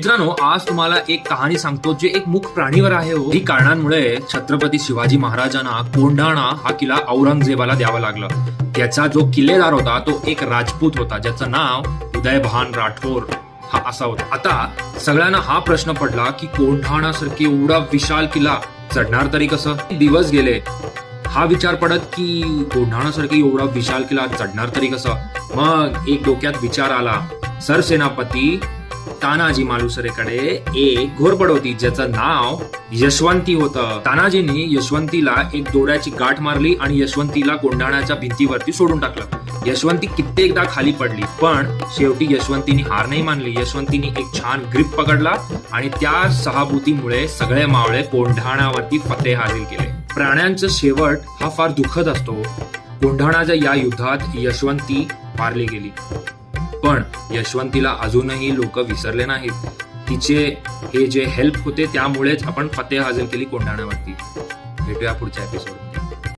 मित्रांनो, आज तुम्हाला एक कहाणी सांगतो जे एक मूक प्राणीवर आहे. ही कारणांमुळे छत्रपती शिवाजी महाराजांना कोंढाणा हा किल्ला औरंगजेबाला द्यावा लागला. त्याचा जो किल्लेदार होता तो एक राजपूत होता ज्याचं नाव उदयभान राठोर हा असा होता. आता सगळ्यांना हा प्रश्न पडला की कोंढाणासारखी एवढा विशाल किल्ला चढणार तरी कसं. दिवस गेले, हा विचार पडत की कोंढाणासारखी एवढा विशाल किल्ला चढणार तरी कसं. मग एक डोक्यात विचार आला. सरसेनापती तानाजी मालुसरेकडे एक घोरपड होती ज्याचं नाव यशवंती होतं. तानाजींनी यशवंतीला एक दोऱ्याची गाठ मारली आणि यशवंतीला कोंढाण्याच्या भिंतीवरती सोडून टाकलं. यशवंती कित्येकदा खाली पडली, पण शेवटी यशवंतीनी हार नाही मानली. यशवंतीनी एक छान ग्रिप पकडला आणि त्या सहाभूतीमुळे सगळे मावळे कोंढाण्यावरती फतेह हासिल केले. प्राण्यांचं शेवट हा फार दुःखद असतो. कोंढाण्याच्या या युद्धात यशवंती मारली गेली, पण यशवंतीला अजूनही लोक विसरले नाहीत. तिचे हे जे हेल्प होते त्यामुळेच आपण फतेह हासिल केली कोंढाण्यावरती. भेटूया पुढच्या एपिसोड.